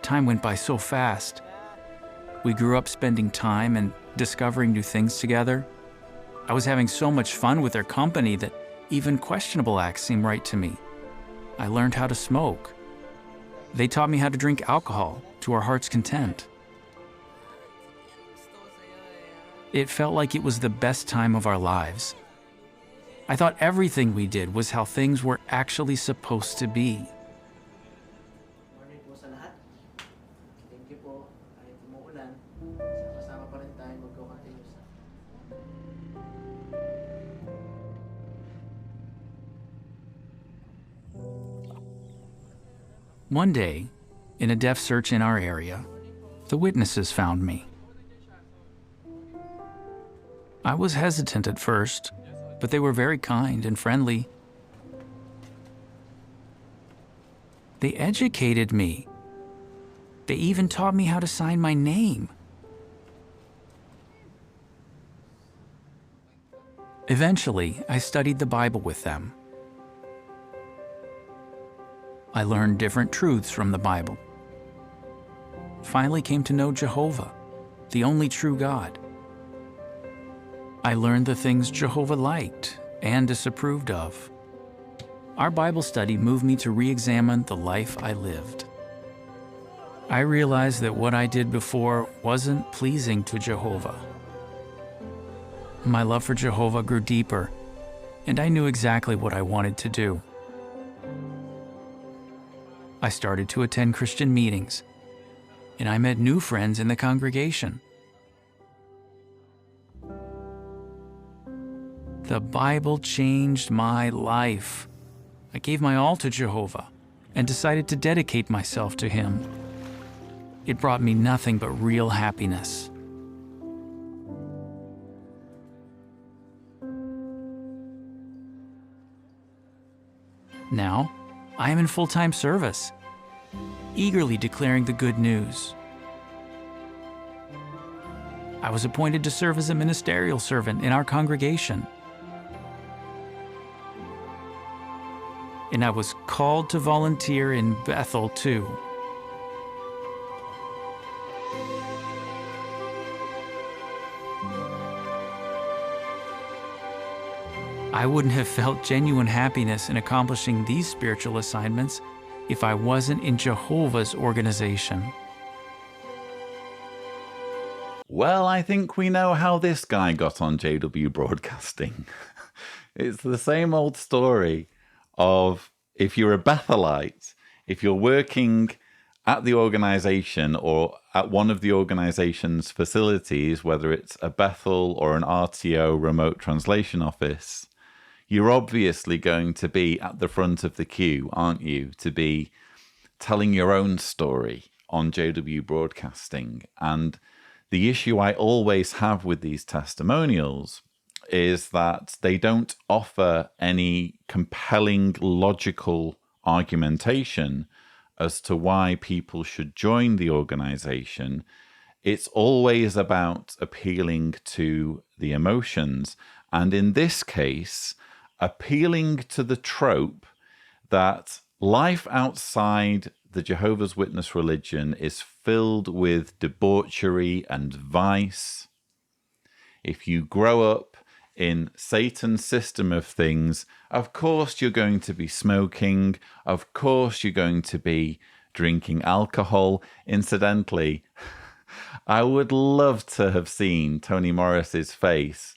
Time went by so fast. We grew up spending time and discovering new things together. I was having so much fun with their company that even questionable acts seemed right to me. I learned how to smoke. They taught me how to drink alcohol to our heart's content. It felt like it was the best time of our lives. I thought everything we did was how things were actually supposed to be. Morning po sa lahat. Thank you po. Kahit umuulan, sama-sama pa rin tayo magko-continue sa... One day, in a deaf search in our area, the witnesses found me. I was hesitant at first, but they were very kind and friendly. They educated me. They even taught me how to sign my name. Eventually, I studied the Bible with them. I learned different truths from the Bible. Finally came to know Jehovah, the only true God. I learned the things Jehovah liked and disapproved of. Our Bible study moved me to re-examine the life I lived. I realized that what I did before wasn't pleasing to Jehovah. My love for Jehovah grew deeper, and I knew exactly what I wanted to do. I started to attend Christian meetings, and I met new friends in the congregation. The Bible changed my life. I gave my all to Jehovah and decided to dedicate myself to Him. It brought me nothing but real happiness. Now, I am in full-time service, eagerly declaring the good news. I was appointed to serve as a ministerial servant in our congregation. And I was called to volunteer in Bethel too. I wouldn't have felt genuine happiness in accomplishing these spiritual assignments if I wasn't in Jehovah's organization. Well, I think we know how this guy got on JW Broadcasting. It's the same old story of if you're a Bethelite, if you're working at the organization or at one of the organization's facilities, whether it's a Bethel or an RTO remote translation office, you're obviously going to be at the front of the queue, aren't you, to be telling your own story on JW Broadcasting. And the issue I always have with these testimonials is that they don't offer any compelling logical argumentation as to why people should join the organization. It's always about appealing to the emotions. And in this case, appealing to the trope that life outside the Jehovah's Witness religion is filled with debauchery and vice. If you grow up in Satan's system of things, of course you're going to be smoking, of course you're going to be drinking alcohol. Incidentally, I would love to have seen Tony Morris's face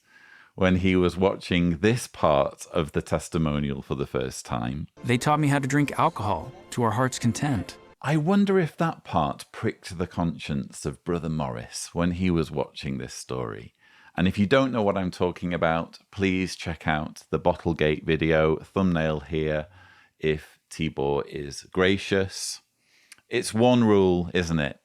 when he was watching this part of the testimonial for the first time. They taught me how to drink alcohol to our heart's content. I wonder if that part pricked the conscience of Brother Morris when he was watching this story. And if you don't know what I'm talking about, please check out the Bottlegate video, thumbnail here, if Tibor is gracious. It's one rule, isn't it,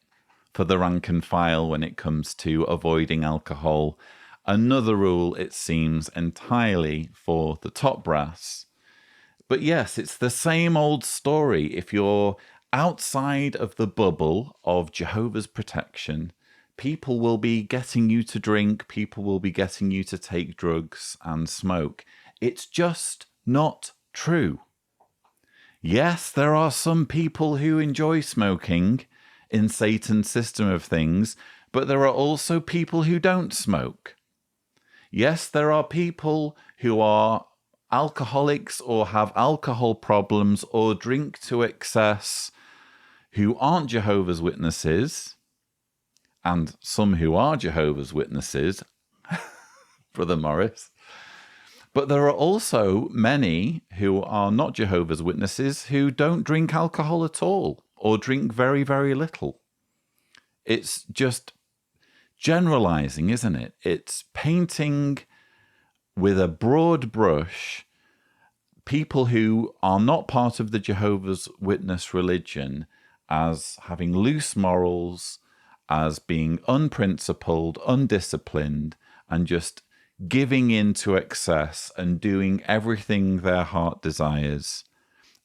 for the rank and file when it comes to avoiding alcohol. Another rule, it seems, entirely for the top brass. But yes, it's the same old story. If you're outside of the bubble of Jehovah's protection, people will be getting you to drink, people will be getting you to take drugs and smoke. It's just not true. Yes, there are some people who enjoy smoking in Satan's system of things, but there are also people who don't smoke. Yes, there are people who are alcoholics or have alcohol problems or drink to excess who aren't Jehovah's Witnesses, and some who are Jehovah's Witnesses, Brother Morris. But there are also many who are not Jehovah's Witnesses who don't drink alcohol at all or drink very, very little. It's just generalizing, isn't it? It's painting with a broad brush people who are not part of the Jehovah's Witness religion as having loose morals, as being unprincipled, undisciplined, and just giving in to excess and doing everything their heart desires.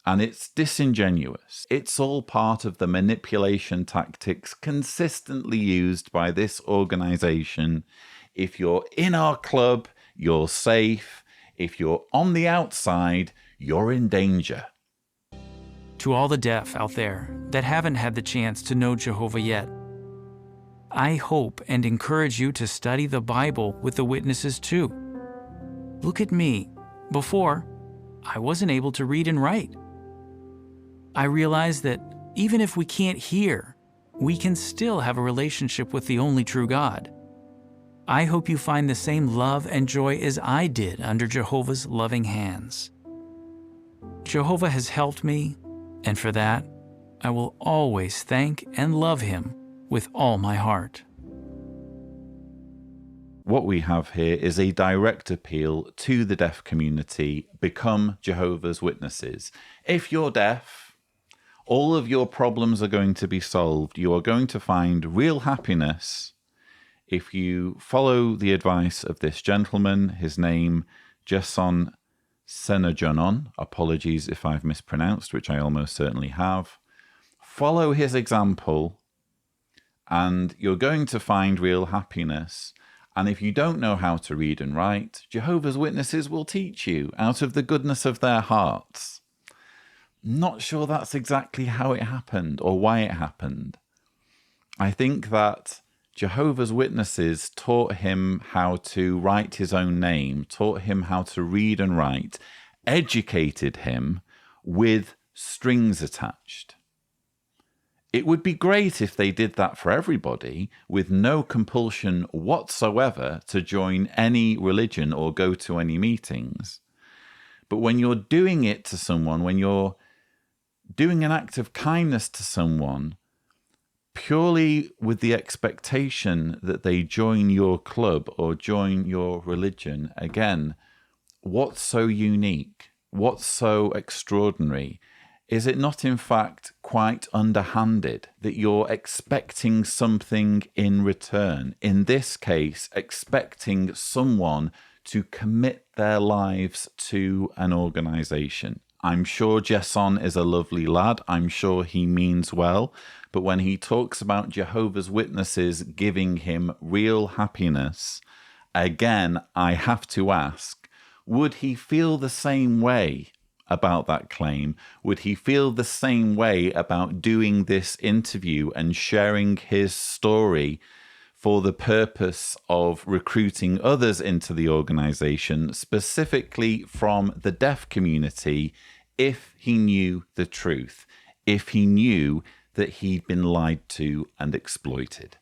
And it's disingenuous. It's all part of the manipulation tactics consistently used by this organization. If you're in our club, you're safe. If you're on the outside, you're in danger. To all the deaf out there that haven't had the chance to know Jehovah yet, I hope and encourage you to study the Bible with the witnesses too. Look at me. Before, I wasn't able to read and write. I realized that even if we can't hear, we can still have a relationship with the only true God. I hope you find the same love and joy as I did under Jehovah's loving hands. Jehovah has helped me, and for that, I will always thank and love him with all my heart. What we have here is a direct appeal to the deaf community. Become Jehovah's Witnesses. If you're deaf, all of your problems are going to be solved. You are going to find real happiness if you follow the advice of this gentleman. His name, Jason Senajonon. Apologies if I've mispronounced, which I almost certainly have. Follow his example, and you're going to find real happiness. And if you don't know how to read and write, Jehovah's Witnesses will teach you out of the goodness of their hearts. Not sure that's exactly how it happened or why it happened. I think that Jehovah's Witnesses taught him how to write his own name, taught him how to read and write, educated him with strings attached. It would be great if they did that for everybody, with no compulsion whatsoever to join any religion or go to any meetings. But when you're doing it to someone, when you're doing an act of kindness to someone, purely with the expectation that they join your club or join your religion, again, what's so unique? What's so extraordinary? Is it not, in fact, quite underhanded that you're expecting something in return? In this case, expecting someone to commit their lives to an organization. I'm sure Jason is a lovely lad. I'm sure he means well. But when he talks about Jehovah's Witnesses giving him real happiness, again, I have to ask, would he feel the same way about that claim? Would he feel the same way about doing this interview and sharing his story for the purpose of recruiting others into the organization, specifically from the deaf community, if he knew the truth, if he knew that he'd been lied to and exploited?